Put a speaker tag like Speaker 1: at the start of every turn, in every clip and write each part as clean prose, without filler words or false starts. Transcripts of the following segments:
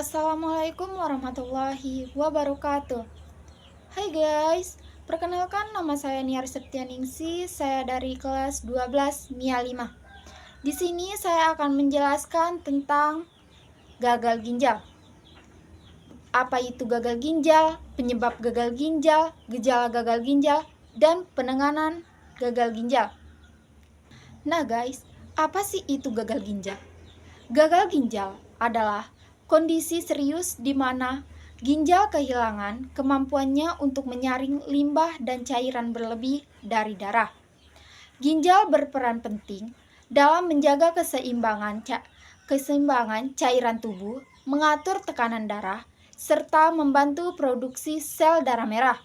Speaker 1: Assalamualaikum warahmatullahi wabarakatuh. Hai guys, perkenalkan nama saya Niar Septianingsih, saya dari kelas 12 MIA 5. Di sini saya akan menjelaskan tentang gagal ginjal. Apa itu gagal ginjal, penyebab gagal ginjal, gejala gagal ginjal, dan penanganan gagal ginjal. Nah guys, apa sih itu gagal ginjal? Gagal ginjal adalah kondisi serius di mana ginjal kehilangan kemampuannya untuk menyaring limbah dan cairan berlebih dari darah. Ginjal berperan penting dalam menjaga keseimbangan cairan tubuh, mengatur tekanan darah, serta membantu produksi sel darah merah.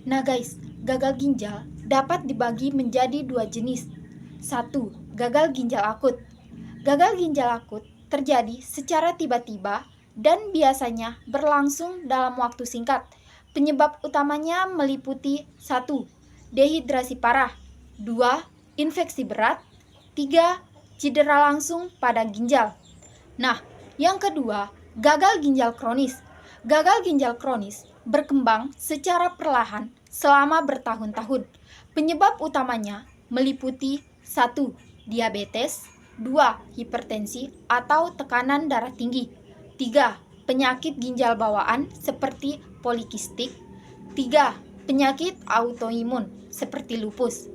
Speaker 1: Nah guys, gagal ginjal dapat dibagi menjadi dua jenis. 1. Gagal ginjal akut. Gagal ginjal akut terjadi secara tiba-tiba dan biasanya berlangsung dalam waktu singkat. Penyebab utamanya meliputi 1. Dehidrasi parah, 2. Infeksi berat, 3. Cedera langsung pada ginjal. Nah, yang kedua, gagal ginjal kronis. Gagal ginjal kronis berkembang secara perlahan selama bertahun-tahun. Penyebab utamanya meliputi 1. Diabetes, 2. Hipertensi atau tekanan darah tinggi, 3. Penyakit ginjal bawaan seperti polikistik, 3. Penyakit autoimun seperti lupus.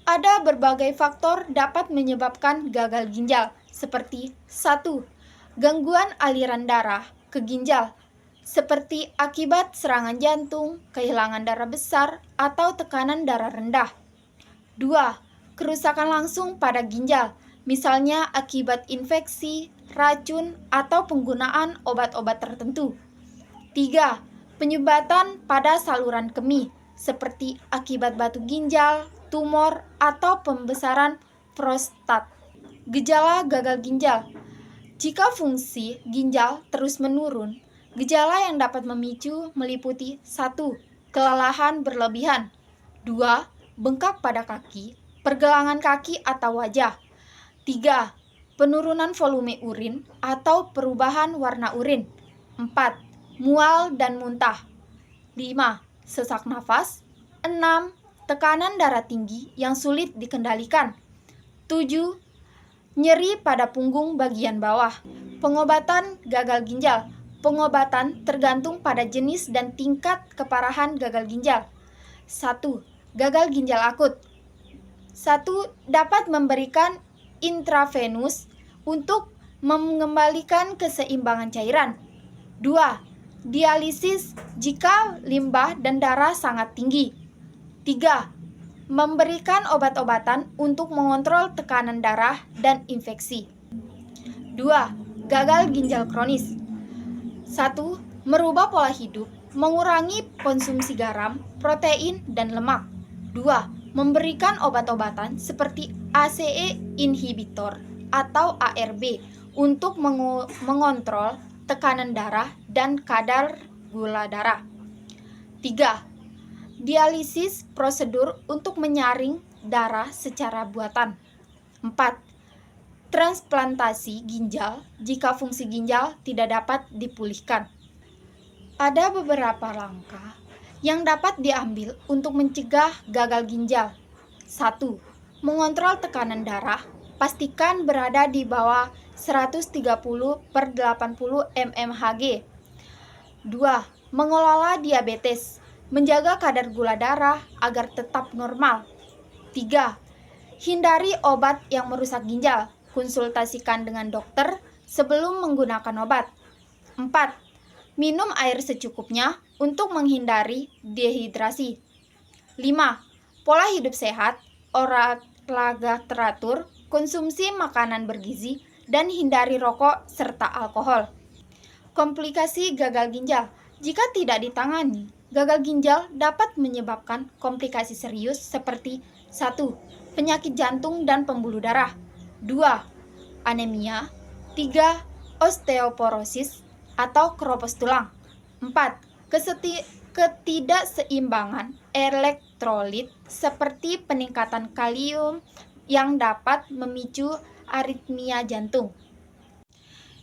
Speaker 1: Ada berbagai faktor dapat menyebabkan gagal ginjal seperti 1. Gangguan aliran darah ke ginjal seperti akibat serangan jantung, kehilangan darah besar, atau tekanan darah rendah. 2. Kerusakan langsung pada ginjal, misalnya akibat infeksi, racun, atau penggunaan obat-obat tertentu. 3. Penyumbatan pada saluran kemih, seperti akibat batu ginjal, tumor, atau pembesaran prostat. Gejala gagal ginjal. Jika fungsi ginjal terus menurun, gejala yang dapat memicu meliputi 1. Kelelahan berlebihan, 2. Bengkak pada kaki, pergelangan kaki atau wajah, 3. Penurunan volume urin atau perubahan warna urin, 4. Mual dan muntah, 5. Sesak nafas, 6. Tekanan darah tinggi yang sulit dikendalikan, 7. Nyeri pada punggung bagian bawah. Pengobatan gagal ginjal. Pengobatan tergantung pada jenis dan tingkat keparahan gagal ginjal. 1. Gagal ginjal akut. 1. Dapat memberikan intravenus untuk mengembalikan keseimbangan cairan. 2. Dialisis jika limbah dan darah sangat tinggi. 3. Memberikan obat-obatan untuk mengontrol tekanan darah dan infeksi. 2. Gagal ginjal kronis. 1. Merubah pola hidup, mengurangi konsumsi garam, protein, dan lemak. 2. Memberikan obat-obatan seperti ACE inhibitor atau ARB untuk mengontrol tekanan darah dan kadar gula darah. 3. Dialisis prosedur untuk menyaring darah secara buatan. 4. Transplantasi ginjal jika fungsi ginjal tidak dapat dipulihkan. Ada beberapa langkah yang dapat diambil untuk mencegah gagal ginjal. 1. Mengontrol tekanan darah, pastikan berada di bawah 130/80 mmHg. 2. Mengelola diabetes, menjaga kadar gula darah agar tetap normal. 3. Hindari obat yang merusak ginjal, konsultasikan dengan dokter sebelum menggunakan obat. 4. Minum air secukupnya untuk menghindari dehidrasi. 5. Pola hidup sehat, olahraga teratur, konsumsi makanan bergizi, dan hindari rokok serta alkohol. Komplikasi gagal ginjal. Jika tidak ditangani, gagal ginjal dapat menyebabkan komplikasi serius seperti 1. Penyakit jantung dan pembuluh darah, 2. Anemia, 3. Osteoporosis atau keropos tulang, 4. Ketidakseimbangan elektrolit seperti peningkatan kalium yang dapat memicu aritmia jantung.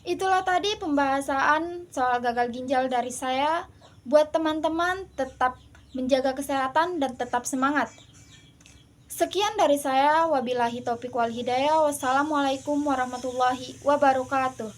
Speaker 1: Itulah tadi pembahasan soal gagal ginjal dari saya. Buat teman-teman tetap menjaga kesehatan dan tetap semangat. Sekian dari saya. Wabillahi taufiq wal hidayah. Wassalamualaikum warahmatullahi wabarakatuh.